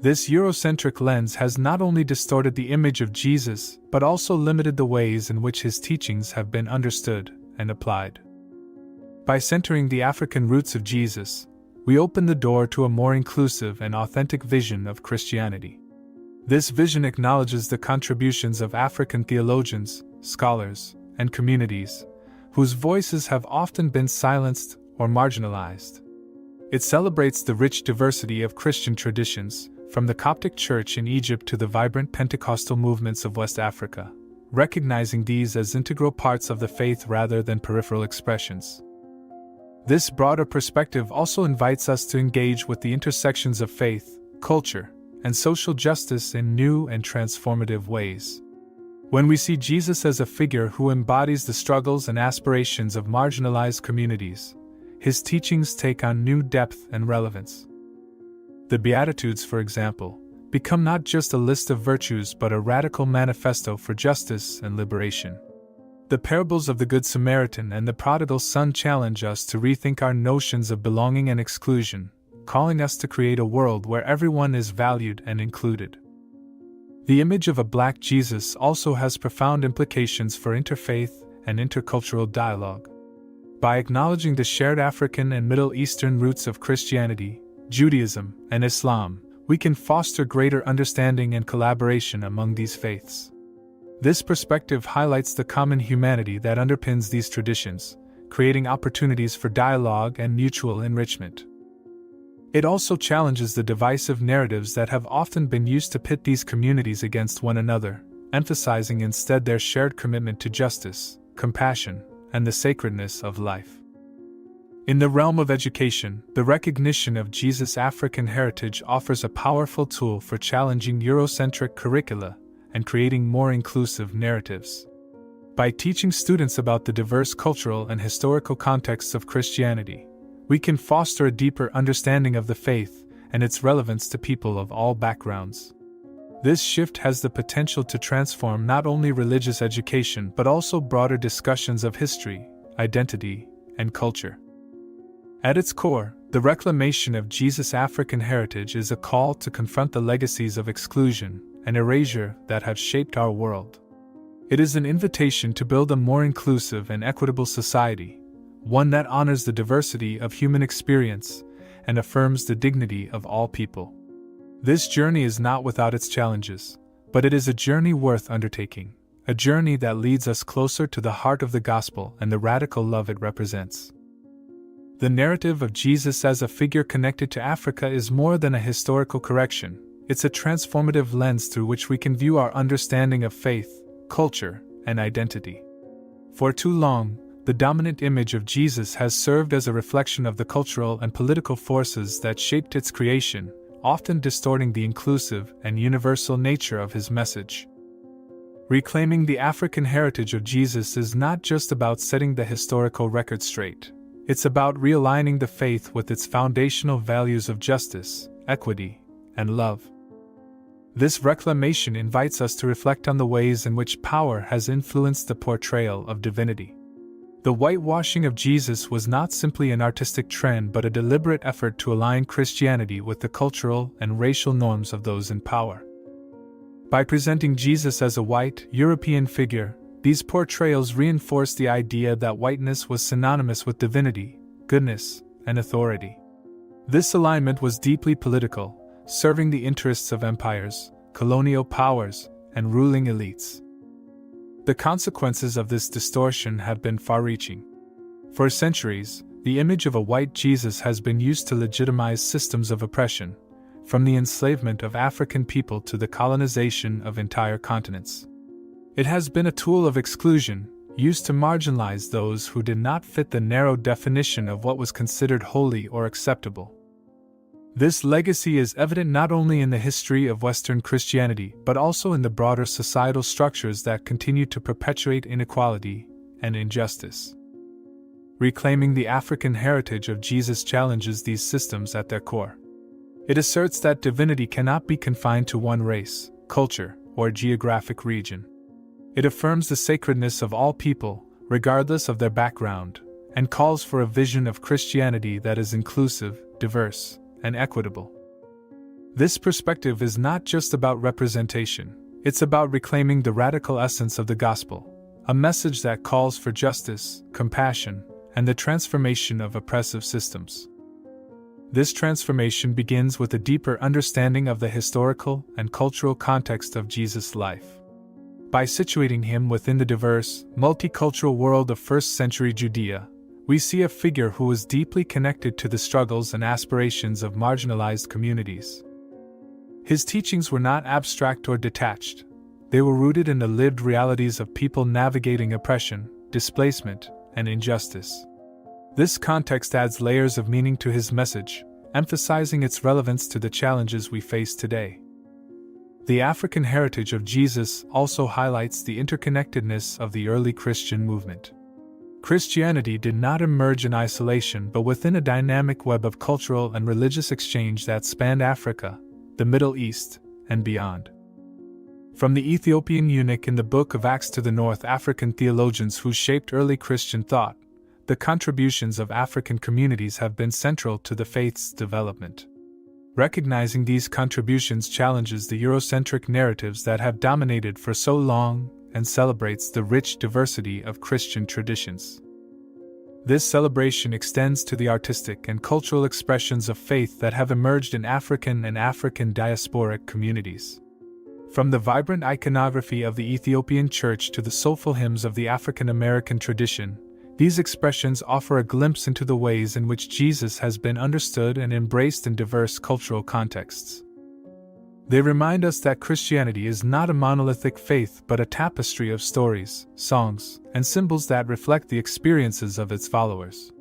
This Eurocentric lens has not only distorted the image of Jesus, but also limited the ways in which his teachings have been understood and applied. By centering the African roots of Jesus, we open the door to a more inclusive and authentic vision of Christianity. This vision acknowledges the contributions of African theologians, scholars, and communities, whose voices have often been silenced or marginalized. It celebrates the rich diversity of Christian traditions, from the Coptic Church in Egypt to the vibrant Pentecostal movements of West Africa, recognizing these as integral parts of the faith rather than peripheral expressions. This broader perspective also invites us to engage with the intersections of faith, culture, and social justice in new and transformative ways. When we see Jesus as a figure who embodies the struggles and aspirations of marginalized communities, his teachings take on new depth and relevance. The Beatitudes, for example, become not just a list of virtues but a radical manifesto for justice and liberation. The parables of the Good Samaritan and the prodigal son challenge us to rethink our notions of belonging and exclusion, calling us to create a world where everyone is valued and included. The image of a Black Jesus also has profound implications for interfaith and intercultural dialogue. By acknowledging the shared African and Middle Eastern roots of Christianity, Judaism, and Islam, we can foster greater understanding and collaboration among these faiths. This perspective highlights the common humanity that underpins these traditions, creating opportunities for dialogue and mutual enrichment. It also challenges the divisive narratives that have often been used to pit these communities against one another, emphasizing instead their shared commitment to justice, compassion, and the sacredness of life. In the realm of education, the recognition of Jesus' African heritage offers a powerful tool for challenging Eurocentric curricula and creating more inclusive narratives. By teaching students about the diverse cultural and historical contexts of Christianity, we can foster a deeper understanding of the faith and its relevance to people of all backgrounds. This shift has the potential to transform not only religious education but also broader discussions of history, identity, and culture. At its core, the reclamation of Jesus' African heritage is a call to confront the legacies of exclusion and erasure that have shaped our world. It is an invitation to build a more inclusive and equitable society, one that honors the diversity of human experience and affirms the dignity of all people. This journey is not without its challenges, but it is a journey worth undertaking, a journey that leads us closer to the heart of the gospel and the radical love it represents. The narrative of Jesus as a figure connected to Africa is more than a historical correction. It's a transformative lens through which we can view our understanding of faith, culture, and identity. For too long, the dominant image of Jesus has served as a reflection of the cultural and political forces that shaped its creation, often distorting the inclusive and universal nature of his message. Reclaiming the African heritage of Jesus is not just about setting the historical record straight. It's about realigning the faith with its foundational values of justice, equity, and love. This reclamation invites us to reflect on the ways in which power has influenced the portrayal of divinity. The whitewashing of Jesus was not simply an artistic trend but a deliberate effort to align Christianity with the cultural and racial norms of those in power. By presenting Jesus as a white, European figure, these portrayals reinforce the idea that whiteness was synonymous with divinity, goodness, and authority. This alignment was deeply political, serving the interests of empires, colonial powers, and ruling elites. The consequences of this distortion have been far-reaching. For centuries, the image of a white Jesus has been used to legitimize systems of oppression, from the enslavement of African people to the colonization of entire continents. It has been a tool of exclusion, used to marginalize those who did not fit the narrow definition of what was considered holy or acceptable. This legacy is evident not only in the history of Western Christianity but also in the broader societal structures that continue to perpetuate inequality and injustice. Reclaiming the African heritage of Jesus challenges these systems at their core. It asserts that divinity cannot be confined to one race, culture, or geographic region. It affirms the sacredness of all people, regardless of their background, and calls for a vision of Christianity that is inclusive, diverse, and equitable. This perspective is not just about representation, it's about reclaiming the radical essence of the gospel, a message that calls for justice, compassion, and the transformation of oppressive systems. This transformation begins with a deeper understanding of the historical and cultural context of Jesus' life. By situating him within the diverse, multicultural world of first-century Judea, we see a figure who was deeply connected to the struggles and aspirations of marginalized communities. His teachings were not abstract or detached. They were rooted in the lived realities of people navigating oppression, displacement, and injustice. This context adds layers of meaning to his message, emphasizing its relevance to the challenges we face today. The African heritage of Jesus also highlights the interconnectedness of the early Christian movement. Christianity did not emerge in isolation but within a dynamic web of cultural and religious exchange that spanned Africa, the Middle East, and beyond. From the Ethiopian eunuch in the Book of Acts to the North African theologians who shaped early Christian thought, the contributions of African communities have been central to the faith's development. Recognizing these contributions challenges the Eurocentric narratives that have dominated for so long and celebrates the rich diversity of Christian traditions. This celebration extends to the artistic and cultural expressions of faith that have emerged in African and African diasporic communities. From the vibrant iconography of the Ethiopian church to the soulful hymns of the African American tradition, these expressions offer a glimpse into the ways in which Jesus has been understood and embraced in diverse cultural contexts. They remind us that Christianity is not a monolithic faith but a tapestry of stories, songs, and symbols that reflect the experiences of its followers.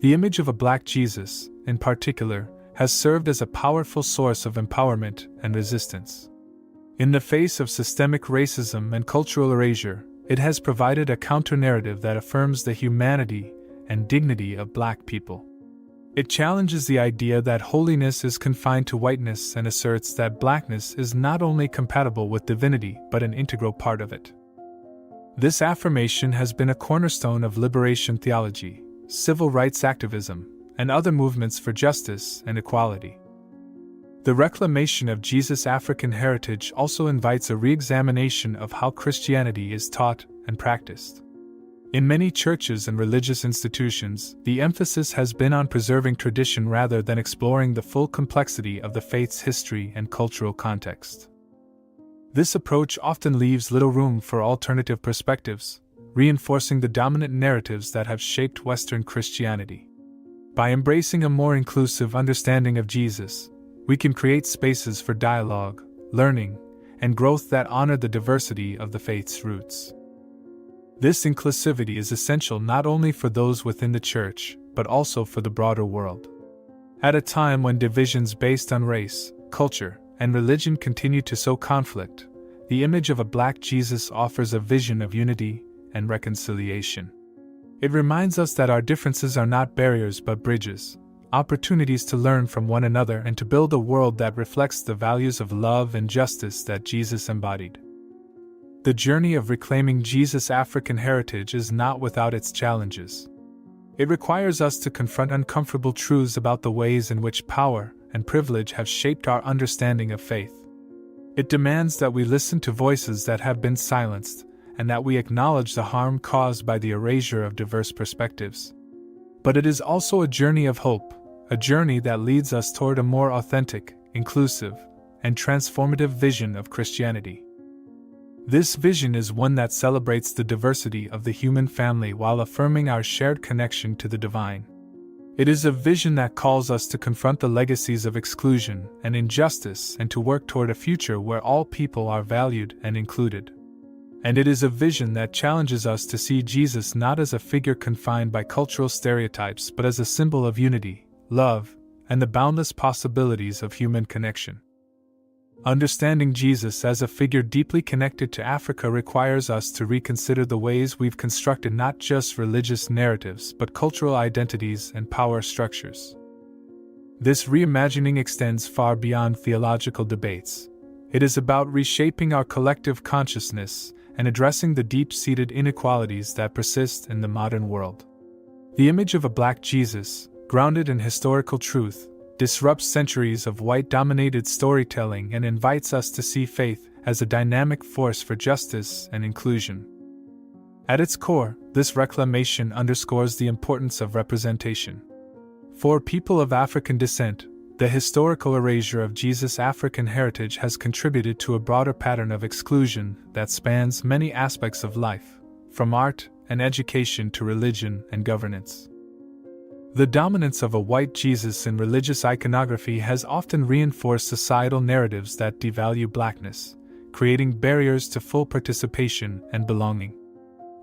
The image of a Black Jesus, in particular, has served as a powerful source of empowerment and resistance. In the face of systemic racism and cultural erasure, it has provided a counter-narrative that affirms the humanity and dignity of Black people. It challenges the idea that holiness is confined to whiteness and asserts that Blackness is not only compatible with divinity but an integral part of it. This affirmation has been a cornerstone of liberation theology, civil rights activism, and other movements for justice and equality. The reclamation of Jesus' African heritage also invites a re-examination of how Christianity is taught and practiced. In many churches and religious institutions, the emphasis has been on preserving tradition rather than exploring the full complexity of the faith's history and cultural context. This approach often leaves little room for alternative perspectives, reinforcing the dominant narratives that have shaped Western Christianity. By embracing a more inclusive understanding of Jesus, we can create spaces for dialogue, learning, and growth that honor the diversity of the faith's roots. This inclusivity is essential not only for those within the church, but also for the broader world. At a time when divisions based on race, culture, and religion continue to sow conflict, the image of a Black Jesus offers a vision of unity and reconciliation. It reminds us that our differences are not barriers but bridges, opportunities to learn from one another and to build a world that reflects the values of love and justice that Jesus embodied. The journey of reclaiming Jesus' African heritage is not without its challenges. It requires us to confront uncomfortable truths about the ways in which power and privilege have shaped our understanding of faith. It demands that we listen to voices that have been silenced, and that we acknowledge the harm caused by the erasure of diverse perspectives. But it is also a journey of hope, a journey that leads us toward a more authentic, inclusive, and transformative vision of Christianity. This vision is one that celebrates the diversity of the human family while affirming our shared connection to the divine. It is a vision that calls us to confront the legacies of exclusion and injustice and to work toward a future where all people are valued and included. And it is a vision that challenges us to see Jesus not as a figure confined by cultural stereotypes but as a symbol of unity, love, and the boundless possibilities of human connection. Understanding Jesus as a figure deeply connected to Africa requires us to reconsider the ways we've constructed not just religious narratives but cultural identities and power structures. This reimagining extends far beyond theological debates. It is about reshaping our collective consciousness and addressing the deep-seated inequalities that persist in the modern world. The image of a Black Jesus, grounded in historical truth, disrupts centuries of white-dominated storytelling and invites us to see faith as a dynamic force for justice and inclusion. At its core, this reclamation underscores the importance of representation. For people of African descent, the historical erasure of Jesus' African heritage has contributed to a broader pattern of exclusion that spans many aspects of life, from art and education to religion and governance. The dominance of a white Jesus in religious iconography has often reinforced societal narratives that devalue Blackness, creating barriers to full participation and belonging.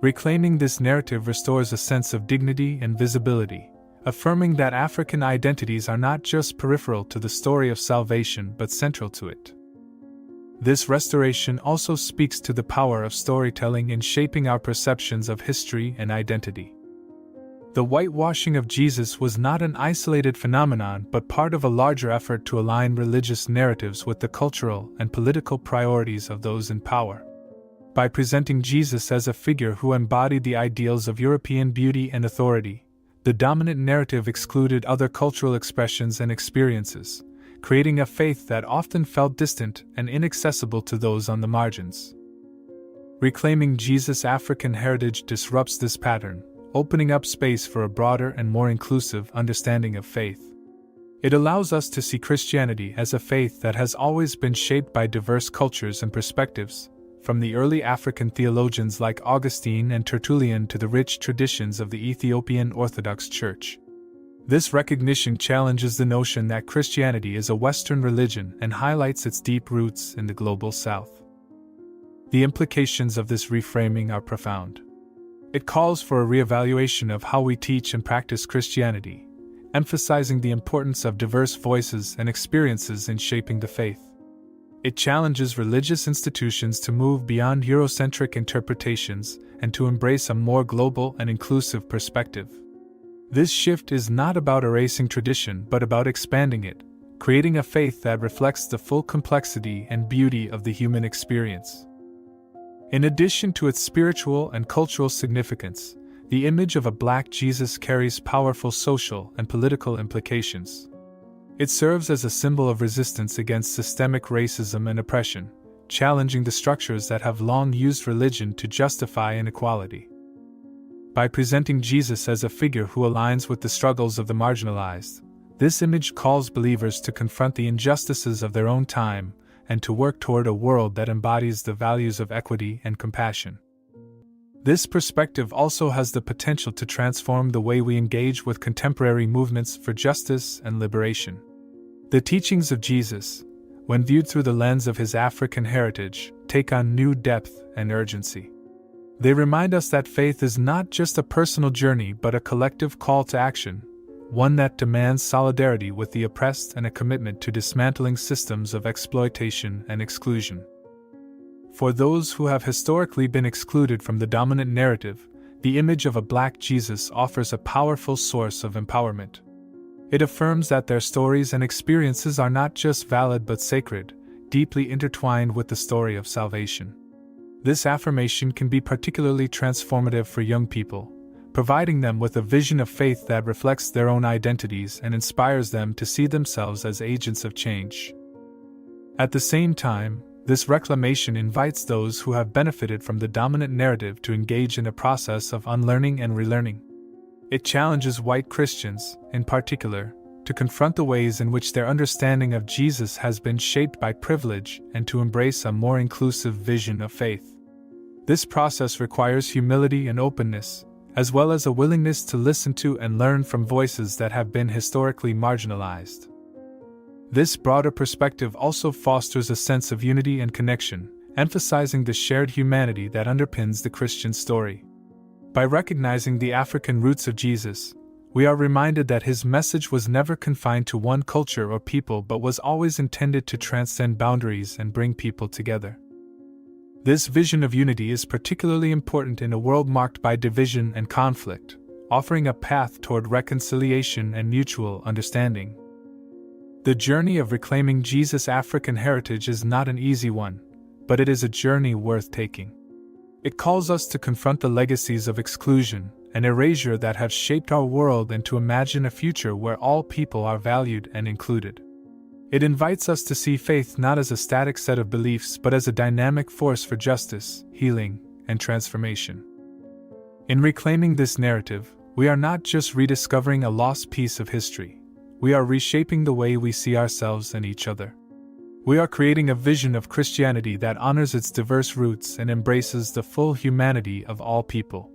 Reclaiming this narrative restores a sense of dignity and visibility, affirming that African identities are not just peripheral to the story of salvation but central to it. This restoration also speaks to the power of storytelling in shaping our perceptions of history and identity. The whitewashing of Jesus was not an isolated phenomenon but part of a larger effort to align religious narratives with the cultural and political priorities of those in power. By presenting Jesus as a figure who embodied the ideals of European beauty and authority, the dominant narrative excluded other cultural expressions and experiences, creating a faith that often felt distant and inaccessible to those on the margins. Reclaiming Jesus' African heritage disrupts this pattern, opening up space for a broader and more inclusive understanding of faith. It allows us to see Christianity as a faith that has always been shaped by diverse cultures and perspectives, from the early African theologians like Augustine and Tertullian to the rich traditions of the Ethiopian Orthodox Church. This recognition challenges the notion that Christianity is a Western religion and highlights its deep roots in the global South. The implications of this reframing are profound. It calls for a reevaluation of how we teach and practice Christianity, emphasizing the importance of diverse voices and experiences in shaping the faith. It challenges religious institutions to move beyond Eurocentric interpretations and to embrace a more global and inclusive perspective. This shift is not about erasing tradition but about expanding it, creating a faith that reflects the full complexity and beauty of the human experience. In addition to its spiritual and cultural significance, the image of a Black Jesus carries powerful social and political implications. It serves as a symbol of resistance against systemic racism and oppression, challenging the structures that have long used religion to justify inequality. By presenting Jesus as a figure who aligns with the struggles of the marginalized, this image calls believers to confront the injustices of their own time and to work toward a world that embodies the values of equity and compassion. This perspective also has the potential to transform the way we engage with contemporary movements for justice and liberation. The teachings of Jesus, when viewed through the lens of his African heritage, take on new depth and urgency. They remind us that faith is not just a personal journey but a collective call to action, one that demands solidarity with the oppressed and a commitment to dismantling systems of exploitation and exclusion. For those who have historically been excluded from the dominant narrative, the image of a Black Jesus offers a powerful source of empowerment. It affirms that their stories and experiences are not just valid but sacred, deeply intertwined with the story of salvation. This affirmation can be particularly transformative for young people, providing them with a vision of faith that reflects their own identities and inspires them to see themselves as agents of change. At the same time, this reclamation invites those who have benefited from the dominant narrative to engage in a process of unlearning and relearning. It challenges white Christians, in particular, to confront the ways in which their understanding of Jesus has been shaped by privilege and to embrace a more inclusive vision of faith. This process requires humility and openness, as well as a willingness to listen to and learn from voices that have been historically marginalized. This broader perspective also fosters a sense of unity and connection, emphasizing the shared humanity that underpins the Christian story. By recognizing the African roots of Jesus, we are reminded that his message was never confined to one culture or people but was always intended to transcend boundaries and bring people together. This vision of unity is particularly important in a world marked by division and conflict, offering a path toward reconciliation and mutual understanding. The journey of reclaiming Jesus' African heritage is not an easy one, but it is a journey worth taking. It calls us to confront the legacies of exclusion and erasure that have shaped our world and to imagine a future where all people are valued and included. It invites us to see faith not as a static set of beliefs but as a dynamic force for justice, healing, and transformation. In reclaiming this narrative, we are not just rediscovering a lost piece of history, we are reshaping the way we see ourselves and each other. We are creating a vision of Christianity that honors its diverse roots and embraces the full humanity of all people.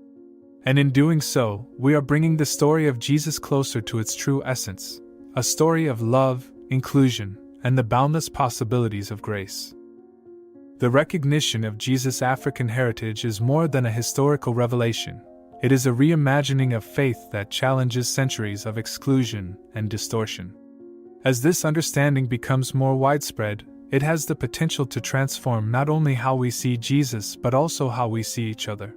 And in doing so, we are bringing the story of Jesus closer to its true essence, a story of love, inclusion, and the boundless possibilities of grace. The recognition of Jesus' African heritage is more than a historical revelation. It is a reimagining of faith that challenges centuries of exclusion and distortion. As this understanding becomes more widespread, it has the potential to transform not only how we see Jesus but also how we see each other.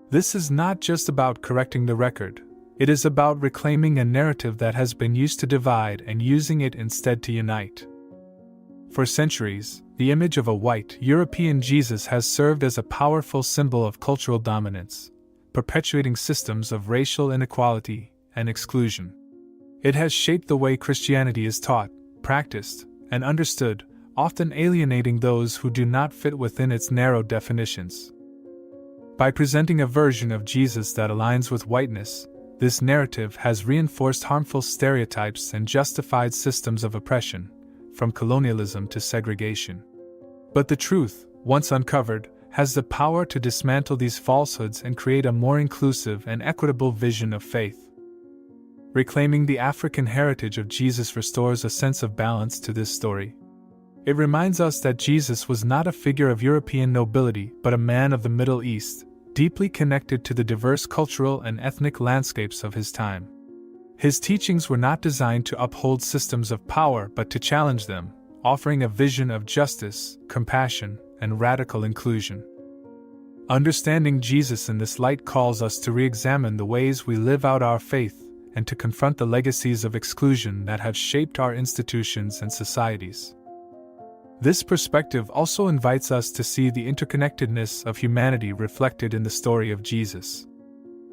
This is not just about correcting the record, it is about reclaiming a narrative that has been used to divide and using it instead to unite. For centuries, the image of a white, European Jesus has served as a powerful symbol of cultural dominance, perpetuating systems of racial inequality and exclusion. It has shaped the way Christianity is taught, practiced, and understood, often alienating those who do not fit within its narrow definitions. By presenting a version of Jesus that aligns with whiteness, this narrative has reinforced harmful stereotypes and justified systems of oppression, from colonialism to segregation. But the truth, once uncovered, has the power to dismantle these falsehoods and create a more inclusive and equitable vision of faith. Reclaiming the African heritage of Jesus restores a sense of balance to this story. It reminds us that Jesus was not a figure of European nobility but a man of the Middle East, deeply connected to the diverse cultural and ethnic landscapes of his time. His teachings were not designed to uphold systems of power but to challenge them, offering a vision of justice, compassion, and radical inclusion. Understanding Jesus in this light calls us to re-examine the ways we live out our faith and to confront the legacies of exclusion that have shaped our institutions and societies. This perspective also invites us to see the interconnectedness of humanity reflected in the story of Jesus.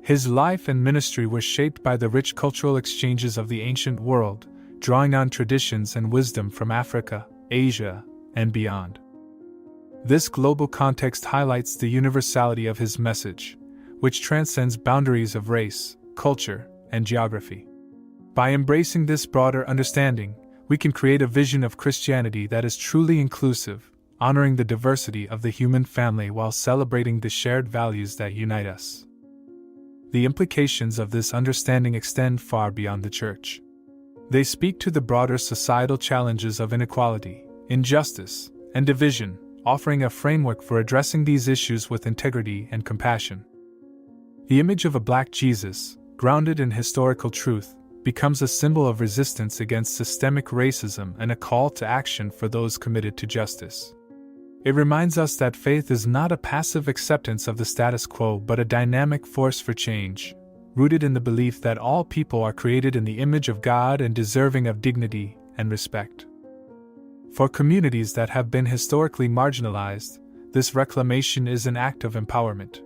His life and ministry were shaped by the rich cultural exchanges of the ancient world, drawing on traditions and wisdom from Africa, Asia, and beyond. This global context highlights the universality of his message, which transcends boundaries of race, culture, and geography. By embracing this broader understanding, we can create a vision of Christianity that is truly inclusive, honoring the diversity of the human family while celebrating the shared values that unite us. The implications of this understanding extend far beyond the church. They speak to the broader societal challenges of inequality, injustice, and division, offering a framework for addressing these issues with integrity and compassion. The image of a Black Jesus, grounded in historical truth, becomes a symbol of resistance against systemic racism and a call to action for those committed to justice. It reminds us that faith is not a passive acceptance of the status quo but a dynamic force for change, rooted in the belief that all people are created in the image of God and deserving of dignity and respect. For communities that have been historically marginalized, this reclamation is an act of empowerment.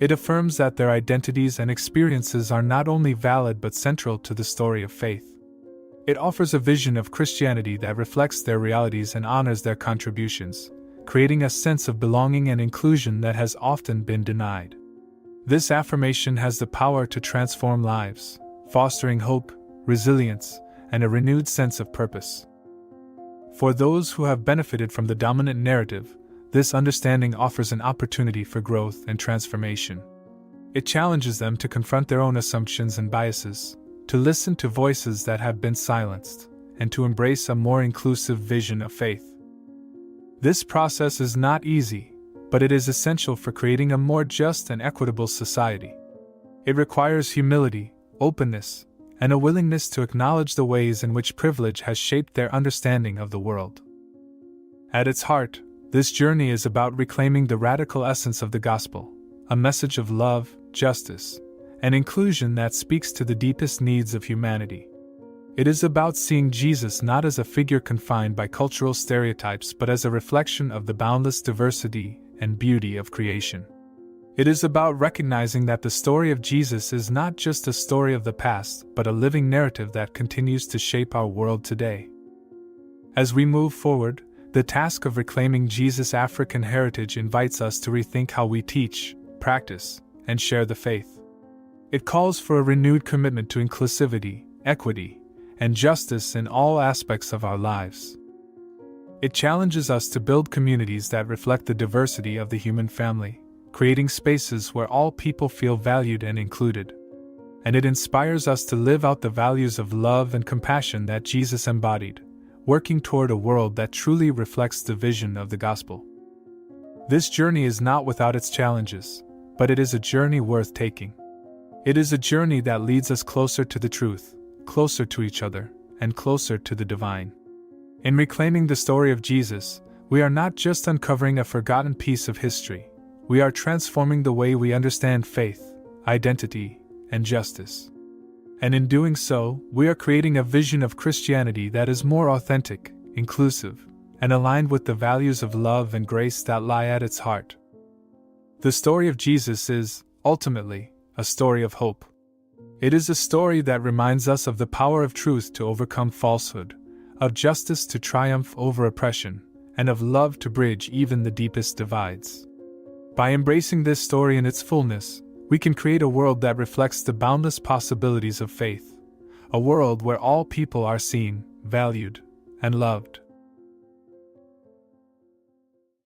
It affirms that their identities and experiences are not only valid but central to the story of faith. It offers a vision of Christianity that reflects their realities and honors their contributions, creating a sense of belonging and inclusion that has often been denied. This affirmation has the power to transform lives, fostering hope, resilience, and a renewed sense of purpose. For those who have benefited from the dominant narrative, this understanding offers an opportunity for growth and transformation. It challenges them to confront their own assumptions and biases, to listen to voices that have been silenced, and to embrace a more inclusive vision of faith. This process is not easy, but it is essential for creating a more just and equitable society. It requires humility, openness, and a willingness to acknowledge the ways in which privilege has shaped their understanding of the world. At its heart, this journey is about reclaiming the radical essence of the gospel, a message of love, justice, and inclusion that speaks to the deepest needs of humanity. It is about seeing Jesus not as a figure confined by cultural stereotypes but as a reflection of the boundless diversity and beauty of creation. It is about recognizing that the story of Jesus is not just a story of the past, but a living narrative that continues to shape our world today. As we move forward, the task of reclaiming Jesus' African heritage invites us to rethink how we teach, practice, and share the faith. It calls for a renewed commitment to inclusivity, equity, and justice in all aspects of our lives. It challenges us to build communities that reflect the diversity of the human family, creating spaces where all people feel valued and included. And it inspires us to live out the values of love and compassion that Jesus embodied, working toward a world that truly reflects the vision of the gospel. This journey is not without its challenges, but it is a journey worth taking. It is a journey that leads us closer to the truth, closer to each other, and closer to the divine. In reclaiming the story of Jesus, we are not just uncovering a forgotten piece of history, we are transforming the way we understand faith, identity, and justice. And in doing so, we are creating a vision of Christianity that is more authentic, inclusive, and aligned with the values of love and grace that lie at its heart. The story of Jesus is, ultimately, a story of hope. It is a story that reminds us of the power of truth to overcome falsehood, of justice to triumph over oppression, and of love to bridge even the deepest divides. By embracing this story in its fullness, we can create a world that reflects the boundless possibilities of faith, a world where all people are seen, valued, and loved.